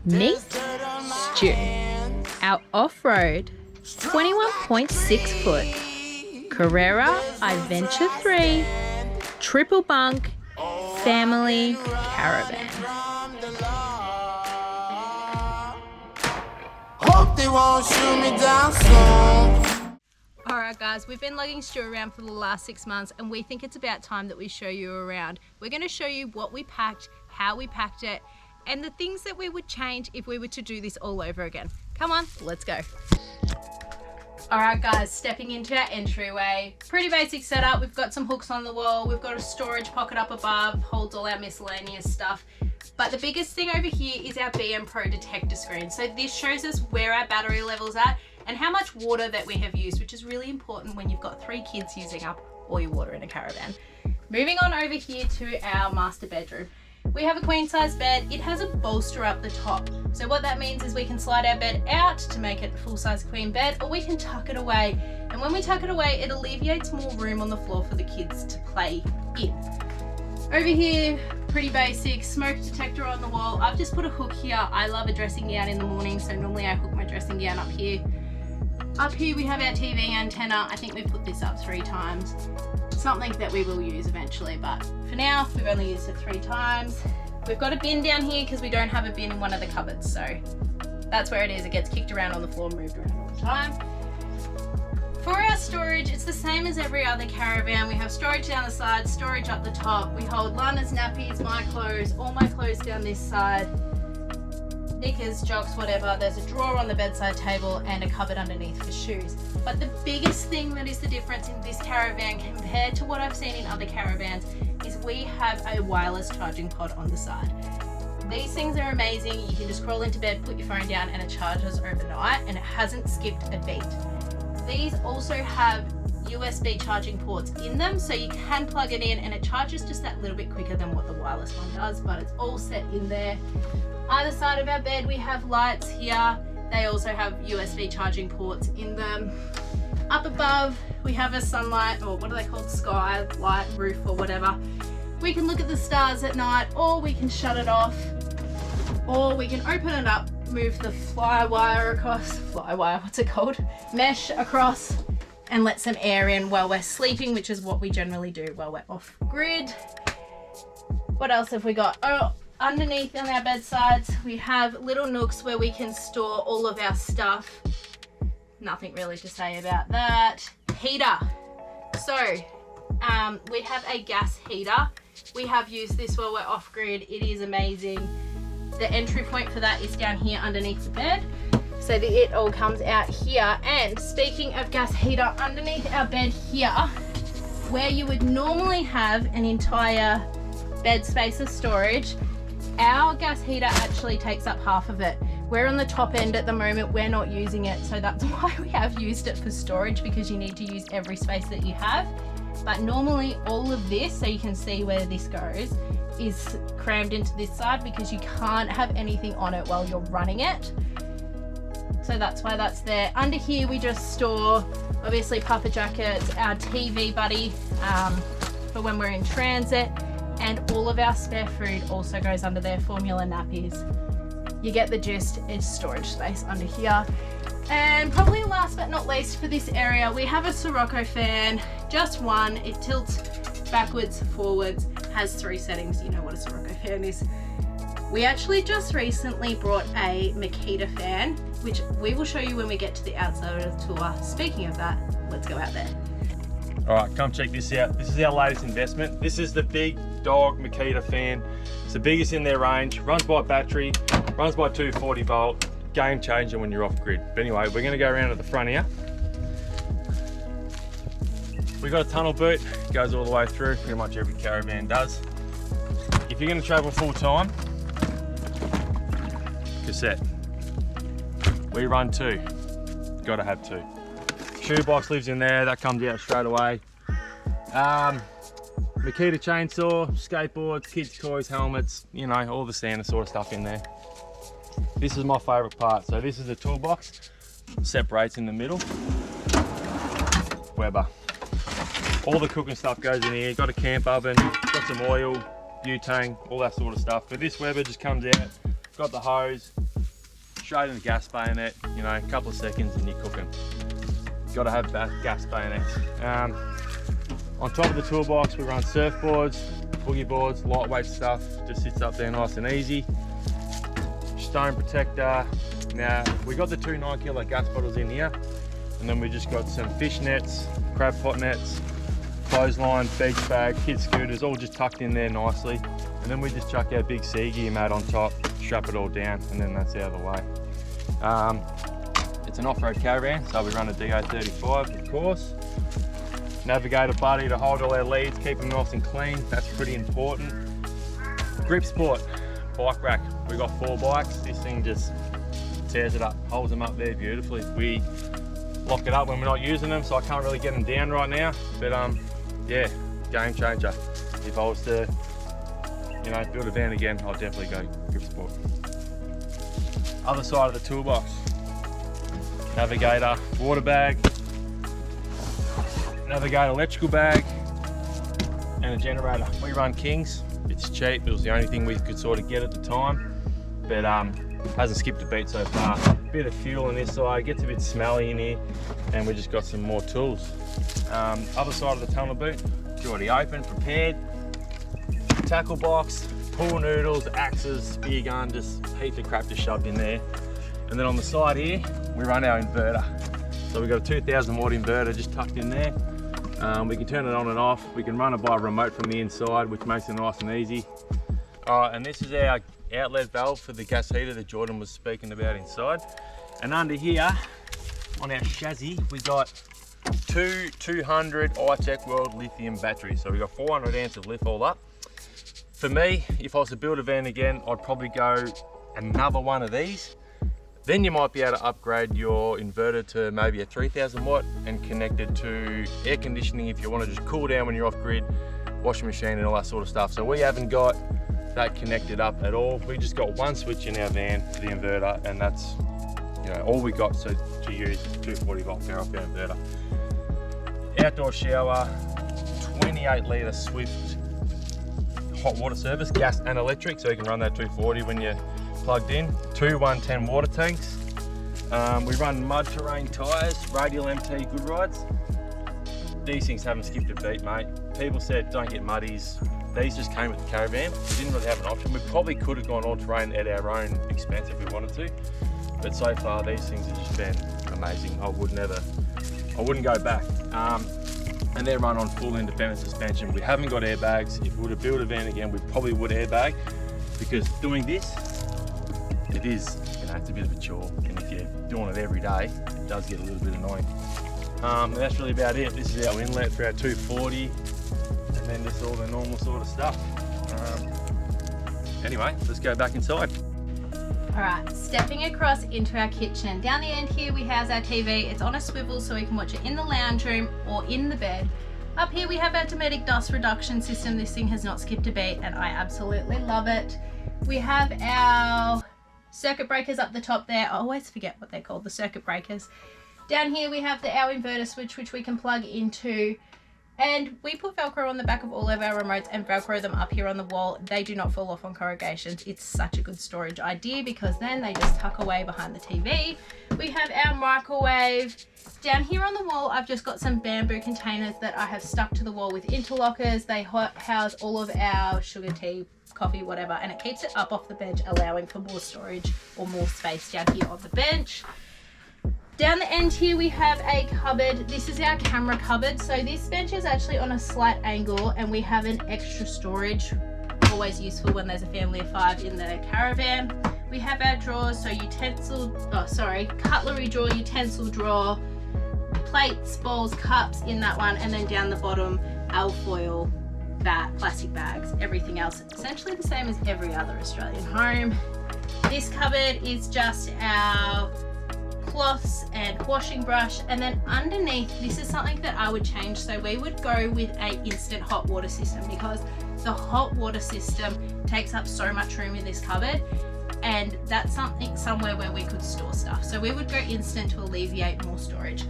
Meet Stu, our off-road 21.6 foot Carrera Adventure 3 triple bunk family caravan. Hope they won't shoot me down soon. Alright guys, we've been lugging Stu around for the last 6 months and we think it's about time that we show you around. We're going to show you what we packed, how we packed it, and the things that we would change if we were to do this all over again. Come on, let's go. Alright guys, stepping into our entryway. Pretty basic setup. We've got some hooks on the wall. We've got a storage pocket up above, holds all our miscellaneous stuff. But the biggest thing over here is our BM Pro detector screen. So this shows us where our battery level's at and how much water that we have used, which is really important when you've got 3 kids using up all your water in a caravan. Moving on over here to our master bedroom. We have a queen size bed. It has a bolster up the top. So what that means is we can slide our bed out to make it a full size queen bed, or we can tuck it away. And when we tuck it away, it alleviates more room on the floor for the kids to play in. Over here, pretty basic, smoke detector on the wall. I've just put a hook here. I love a dressing gown in the morning, so normally I hook my dressing gown up here. Up here we have our TV antenna. I think we've put this up 3 times. Something that we will use eventually, but for now we've only used it 3 times. We've got a bin down here because we don't have a bin in one of the cupboards, so that's where it is. It gets kicked around on the floor, moved around all the time. For our storage, it's the same as every other caravan. We have storage down the side, storage up the top. We hold Lana's nappies, my clothes, all my clothes down this side, knickers, jocks, whatever. There's a drawer on the bedside table and a cupboard underneath for shoes. But the biggest thing that is the difference in this caravan compared to what I've seen in other caravans is we have a wireless charging pod on the side. These things are amazing. You can just crawl into bed, put your phone down, and it charges overnight, and it hasn't skipped a beat. These also have USB charging ports in them, so you can plug it in and it charges just that little bit quicker than what the wireless one does, but it's all set in there. Either side of our bed we have lights here. They also have USB charging ports in them. Up above we have a sunlight, or what are they called, sky light roof or whatever. We can look at the stars at night, or we can shut it off, or we can open it up, move the mesh across, and let some air in while we're sleeping, which is what we generally do while we're off grid. What else have we got? Oh, underneath on our bedsides we have little nooks where we can store all of our stuff. Nothing really to say about that. Heater. So we have a gas heater. We have used this while we're off grid. It is amazing. The entry point for that is down here underneath the bed, so that it all comes out here. And speaking of gas heater, underneath our bed here, where you would normally have an entire bed space of storage, our gas heater actually takes up half of it. We're on the top end at the moment, we're not using it, so that's why we have used it for storage, because you need to use every space that you have. But normally all of this, so you can see where this goes, is crammed into this side because you can't have anything on it while you're running it. So that's why that's there. Under here we just store obviously puffer jackets, our TV buddy for when we're in transit, and all of our spare food also goes under there, formula, nappies. You get the gist, it's storage space under here. And probably last but not least for this area, we have a Sirocco fan, just one. It tilts backwards, forwards, has 3 settings. You know what a Sirocco fan is. We actually just recently brought a Makita fan, which we will show you when we get to the outside of the tour. Speaking of that, let's go out there. All right, come check this out. This is our latest investment. This is the big dog Makita fan. It's the biggest in their range, runs by battery, runs by 240 volt, game changer when you're off grid. But anyway, we're gonna go around to the front here. We've got a tunnel boot, goes all the way through, pretty much every caravan does. If you're gonna travel full time, cassette. We run 2, gotta have 2. Shoebox lives in there, that comes out straight away. Makita chainsaw, skateboards, kids' toys, helmets, you know, all the standard sort of stuff in there. This is my favourite part. So this is the toolbox, separates in the middle. Weber. All the cooking stuff goes in here. Got a camp oven, got some oil, butane, all that sort of stuff. But this Weber just comes out, got the hose, straight in the gas bayonet, you know, a couple of seconds and you're cooking. Got to have that gas bayonets. On top of the toolbox, we run surfboards, boogie boards, lightweight stuff, just sits up there nice and easy. Stone protector. Now, we got the 2 9-kilo gas bottles in here, and then we just got some fish nets, crab pot nets, clothesline, beach bag, kid scooters, all just tucked in there nicely. And then we just chuck our big sea gear mat on top, strap it all down, and then that's out of the way. It's an off-road caravan, so we run a DO35, of course. Navigator buddy to hold all our leads, keep them nice and clean, that's pretty important. Grip Sport bike rack, we got 4 bikes. This thing just tears it up, holds them up there beautifully. We lock it up when we're not using them, so I can't really get them down right now, but yeah, game changer. If I was to, you know, build a van again, I'll definitely go Grip Sport. Other side of the toolbox, Navigator water bag, Navigator electrical bag, and a generator. We run Kings, it's cheap, it was the only thing we could sort of get at the time, but hasn't skipped a beat so far. Bit of fuel on this side, gets a bit smelly in here, and we just got some more tools. Other side of the tunnel boot, it's already open, prepared. Tackle box, pool noodles, axes, spear gun, just heaps of crap just shoved in there. And then on the side here, we run our inverter. So we've got a 2000 watt inverter just tucked in there. We can turn it on and off. We can run it by remote from the inside, which makes it nice and easy. And this is our outlet valve for the gas heater that Jordan was speaking about inside. And under here, on our chassis, we got 200 iTech World lithium batteries. So we got 400 amps of lift all up. For me, if I was to build a van again, I'd probably go another one of these. Then you might be able to upgrade your inverter to maybe a 3000 watt and connect it to air conditioning if you want to just cool down when you're off grid, washing machine and all that sort of stuff. So we haven't got that connected up at all. We just got one switch in our van for the inverter, and that's, you know, all we got to use 240 volt power off our inverter. Outdoor shower, 28 litre Swift hot water service, gas and electric, so you can run that 240 when you're plugged in. 2 110 water tanks. We run mud terrain tyres, radial MT good rides. These things haven't skipped a beat, mate. People said don't get muddies. These just came with the caravan. We didn't really have an option. We probably could have gone all terrain at our own expense if we wanted to, but so far these things have just been amazing. I wouldn't go back. And they're run on full independent suspension. We haven't got airbags. If we were to build a van again, we probably would airbag, because doing this, it is, you know, it's a bit of a chore. And if you're doing it every day, it does get a little bit annoying. And that's really about it. This is our inlet for our 240, and then just all the normal sort of stuff. Anyway, let's go back inside. All right, stepping across into our kitchen. Down the end here we house our TV. It's on a swivel so we can watch it in the lounge room or in the bed. Up here we have our Dometic dust reduction system. This thing has not skipped a beat and I absolutely love it. We have our circuit breakers up the top there. I always forget what they're called, the circuit breakers. Down here we have our inverter switch, which we can plug into. And we put Velcro on the back of all of our remotes and Velcro them up here on the wall. They do not fall off on corrugations. It's such a good storage idea because then they just tuck away behind the TV. We have our microwave. Down here on the wall, I've just got some bamboo containers that I have stuck to the wall with interlockers. They house all of our sugar, tea, coffee, whatever, and it keeps it up off the bench, allowing for more storage or more space down here on the bench. Down the end here we have a cupboard. This is our camera cupboard. So this bench is actually on a slight angle and we have an extra storage. Always useful when there's a family of 5 in the caravan. We have our drawers, so cutlery drawer, utensil drawer, plates, bowls, cups in that one, and then down the bottom, alfoil plastic bags. Everything else essentially the same as every other Australian home. This cupboard is just our cloths and washing brush, and then underneath this is something that I would change. So we would go with a instant hot water system because the hot water system takes up so much room in this cupboard, and that's somewhere where we could store stuff. So we would go instant to alleviate more storage.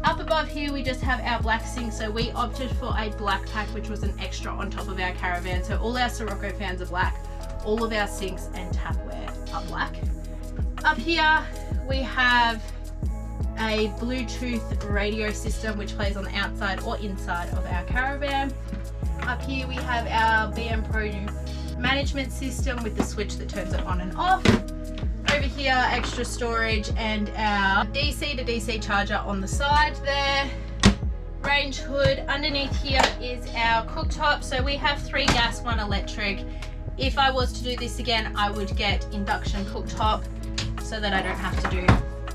Up above here we just have our black sink, so we opted for a black pack, which was an extra on top of our Caravan. So all our Sirocco fans are black, all of our sinks and tapware are black. Up here we have a Bluetooth radio system which plays on the outside or inside of our Caravan. Up here we have our BM Pro management system with the switch that turns it on and off. Over here, extra storage and our DC to DC charger on the side there. Range hood. Underneath here is our cooktop. So we have 3 gas, 1 electric. If I was to do this again, I would get induction cooktop so that I don't have to do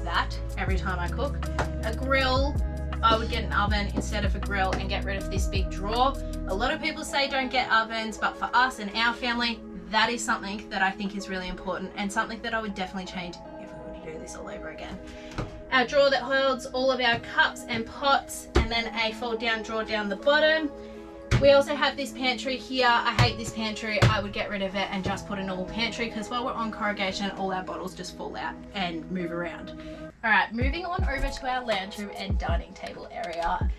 that every time I cook. A grill. I would get an oven instead of a grill and get rid of this big drawer. A lot of people say don't get ovens, but for us and our family, that is something that I think is really important and something that I would definitely change if we were to do this all over again. Our drawer that holds all of our cups and pots, and then a fold down drawer down the bottom. We also have this pantry here. I hate this pantry. I would get rid of it and just put a normal pantry, because while we're on corrugation, all our bottles just fall out and move around. All right, moving on over to our lounge room and dining table area.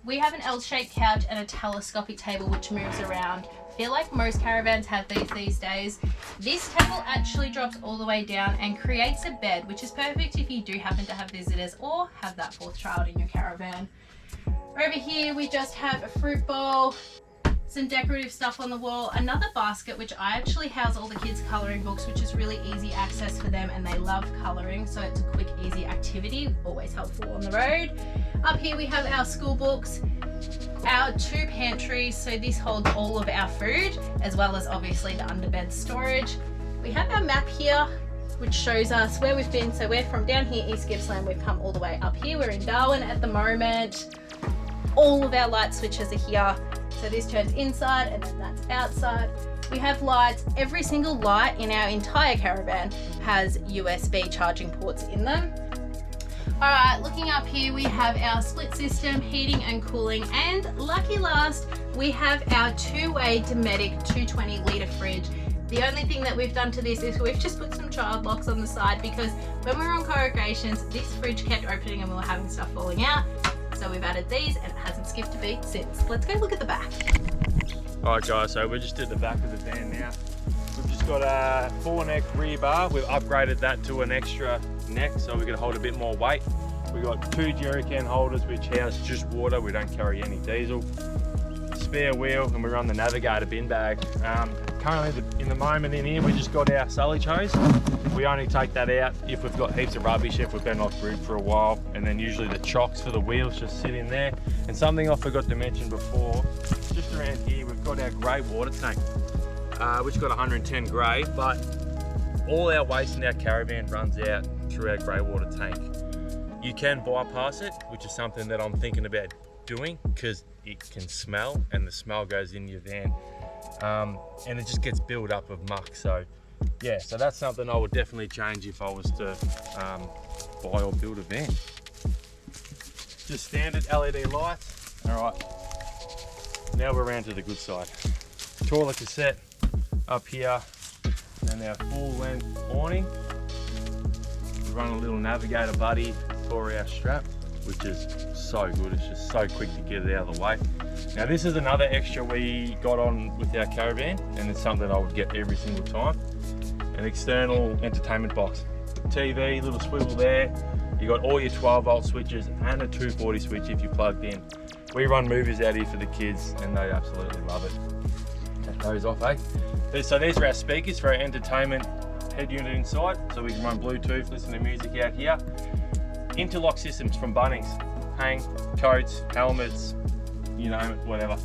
We have an L-shaped couch and a telescopic table which moves around. I feel like most caravans have these days. This table actually drops all the way down and creates a bed, which is perfect if you do happen to have visitors or have that 4th child in your caravan. Over here we just have a fruit bowl, some decorative stuff on the wall, another basket which I actually house all the kids' colouring books, which is really easy access for them and they love colouring, so it's a quick easy activity, always helpful on the road. Up here we have our school books, our 2 pantries, so this holds all of our food as well as obviously the underbed storage. We have our map here which shows us where we've been. So we're from down here East Gippsland, we've come all the way up here, we're in Darwin at the moment. All of our light switches are here. So this turns inside and then that's outside. We have lights. Every single light in our entire caravan has USB charging ports in them. All right, looking up here, we have our split system, heating and cooling, and lucky last, we have our 2-way Dometic 220 litre fridge. The only thing that we've done to this is we've just put some child locks on the side, because when we were on corrugations, this fridge kept opening and we were having stuff falling out. So we've added these and it hasn't skipped a beat since. Let's go look at the back. All right guys, so we're just at the back of the van now. We've just got a 4-neck rear bar. We've upgraded that to an extra neck so we can hold a bit more weight. We've got 2 jerry can holders which house just water. We don't carry any diesel. Spare wheel, and we run the Navigator bin bag. Currently in the moment in here, we just got our silage hose. We only take that out if we've got heaps of rubbish, if we've been off grid for a while, and then usually the chocks for the wheels just sit in there. And something I forgot to mention before, just around here we've got our grey water tank, which got 110 grey, but all our waste in our caravan runs out through our grey water tank. You can bypass it, which is something that I'm thinking about doing, because it can smell and the smell goes in your van, and it just gets built up of muck. So yeah, so that's something I would definitely change if I was to buy or build a van. Just standard LED lights. All right, now we're around to the good side. Toilet cassette up here, and our full length awning. We run a little Navigator buddy for our strap, which is so good. It's just so quick to get it out of the way. Now this is another extra we got on with our caravan, and it's something I would get every single time. An external entertainment box. TV, little swivel there. You got all your 12-volt switches and a 240 switch if you plugged in. We run movies out here for the kids and they absolutely love it. That goes off, eh? So these are our speakers for our entertainment head unit inside, so we can run Bluetooth, listen to music out here. Interlock systems from Bunnings. Hang, coats, helmets, you name it, whatever.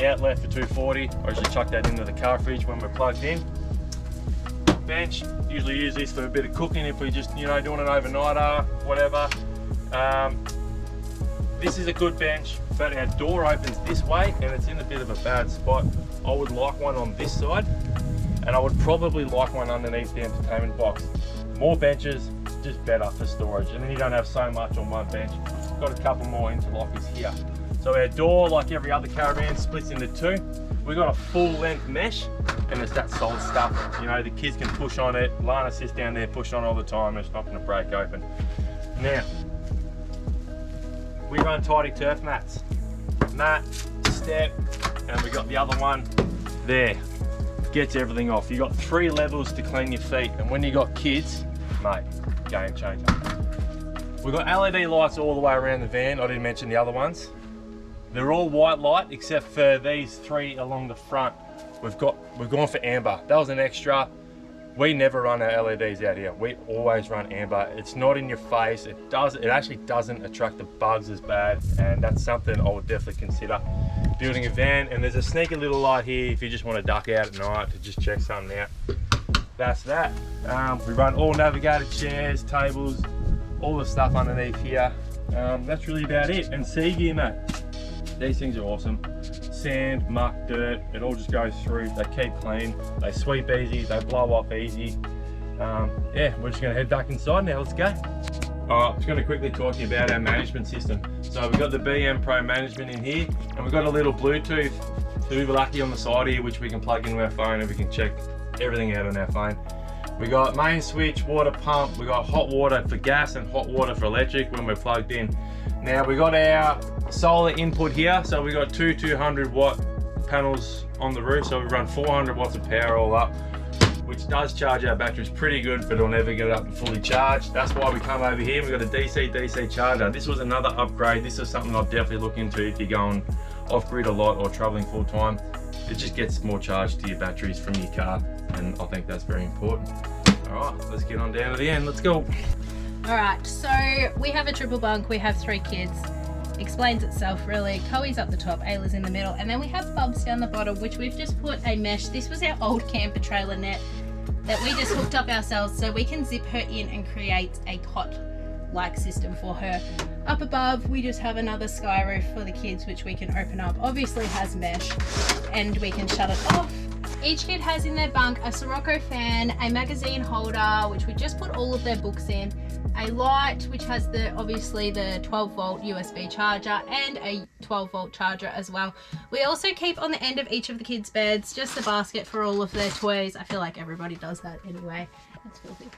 Outlet for 240, I usually chuck that into the car fridge when we're plugged in. Bench, usually use this for a bit of cooking if we just, doing an overnighter, whatever. This is a good bench, but our door opens this way and it's in a bit of a bad spot. I would like one on this side, and I would probably like one underneath the entertainment box. More benches, just better for storage, and then you don't have so much on one bench. Got a couple more interlockers here. So our door, like every other caravan, splits into 2. We've got a full length mesh, and it's that solid stuff. The kids can push on it. Lana sits down there, push on all the time, and it's not going to break open. Now, we run tidy turf mats. Mat, step, and we got the other one there. Gets everything off. You got 3 levels to clean your feet, and when you got kids, mate, game changer. We've got LED lights all the way around the van. I didn't mention the other ones. They're all white light except for these 3 along the front. We've gone for amber. That was an extra. We never run our LEDs out here. We always run amber. It's not in your face. It actually doesn't attract the bugs as bad, and that's something I would definitely consider building a van. And there's a sneaky little light here if you just want to duck out at night to just check something out. That's that. We run all navigated chairs, tables, all the stuff underneath here. That's really about it. And sea gear, mate. These things are awesome. Sand, muck, dirt, it all just goes through. They keep clean, they sweep easy, they blow off easy. Yeah, we're just gonna head back inside now, let's go. All right, I'm just gonna quickly talk to you about our management system. So we've got the BM Pro management in here, and we've got a little Bluetooth Uvalaki on the side here, which we can plug into our phone and we can check everything out on our phone. We got main switch, water pump, we got hot water for gas and hot water for electric when we're plugged in. Now we got our solar input here, so we got 2 200-watt panels on the roof, so we run 400 watts of power all up, which does charge our batteries pretty good, but it'll never get it up and fully charged. That's why we come over here. We've got a DC charger. This was another upgrade. This is something I'd definitely look into if you're going off-grid a lot or traveling full-time. It just gets more charge to your batteries from your car, and I think that's very important. All right, let's get on down to the end. Let's go. All right, so we have a triple bunk. We have 3 kids. Explains itself really. Coey's up the top, Ayla's in the middle, and then we have Bubs down the bottom, which we've just put a mesh. This was our old camper trailer net that we just hooked up ourselves, so we can zip her in and create a cot-like system for her. Up above, we just have another sky roof for the kids, which we can open up. Obviously has mesh, and we can shut it off. Each kid has in their bunk a Sirocco fan, a magazine holder, which we just put all of their books in, a light, which has obviously the 12-volt USB charger, and a 12-volt charger as well. We also keep on the end of each of the kids' beds just a basket for all of their toys. I feel like everybody does that anyway. That's filthy.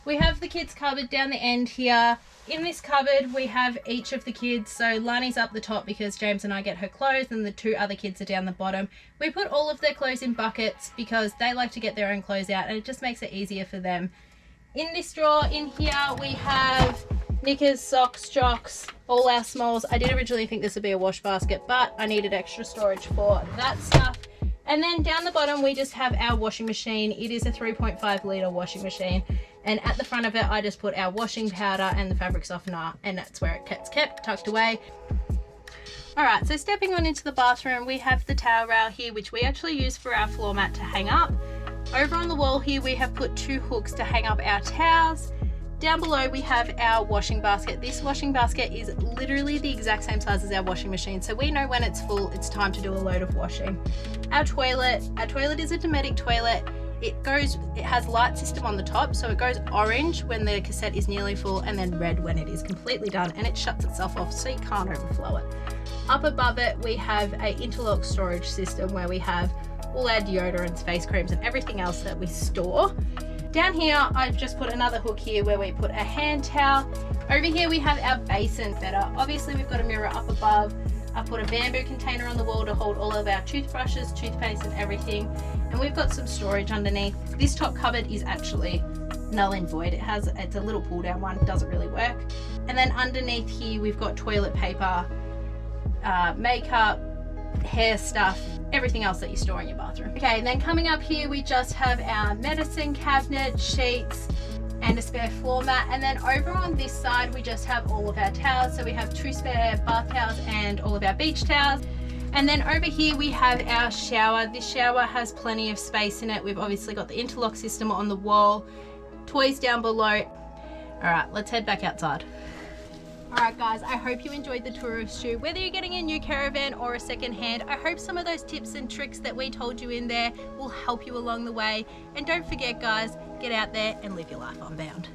We have the kids' cupboard down the end here. In this cupboard, we have each of the kids. So Lani's up the top because James and I get her clothes, and the 2 other kids are down the bottom. We put all of their clothes in buckets because they like to get their own clothes out, and it just makes it easier for them. In this drawer in here, we have knickers, socks, jocks, all our smalls. I did originally think this would be a wash basket, but I needed extra storage for that stuff. And then down the bottom, we just have our washing machine. It is a 3.5 litre washing machine. And at the front of it, I just put our washing powder and the fabric softener, and that's where it gets kept, tucked away. All right, so stepping on into the bathroom, we have the towel rail here, which we actually use for our floor mat to hang up. Over on the wall here, we have put 2 hooks to hang up our towels. Down below, we have our washing basket. This washing basket is literally the exact same size as our washing machine, so we know when it's full, it's time to do a load of washing. Our toilet is a Dometic toilet. It has light system on the top, so it goes orange when the cassette is nearly full, and then red when it is completely done, and it shuts itself off so you can't overflow it. Up above it, we have a interlock storage system where we have all our deodorants, face creams, and everything else that we store. Down here, I've just put another hook here where we put a hand towel. Over here, we have our basin setter. Obviously, we've got a mirror up above. I put a bamboo container on the wall to hold all of our toothbrushes, toothpaste, and everything. And we've got some storage underneath. This top cupboard is actually null and void. It's a little pull down one, it doesn't really work. And then underneath here, we've got toilet paper, makeup, hair stuff, everything else that you store in your bathroom. Okay, and then coming up here, we just have our medicine cabinet, sheets, and a spare floor mat. And then over on this side, we just have all of our towels. So we have 2 spare bath towels and all of our beach towels. And then over here, we have our shower. This shower has plenty of space in it. We've obviously got the interlock system on the wall, toys down below. All right, let's head back outside. All right, guys, I hope you enjoyed the tour of Stu. Whether you're getting a new caravan or a second hand, I hope some of those tips and tricks that we told you in there will help you along the way. And don't forget, guys, get out there and live your life unbound.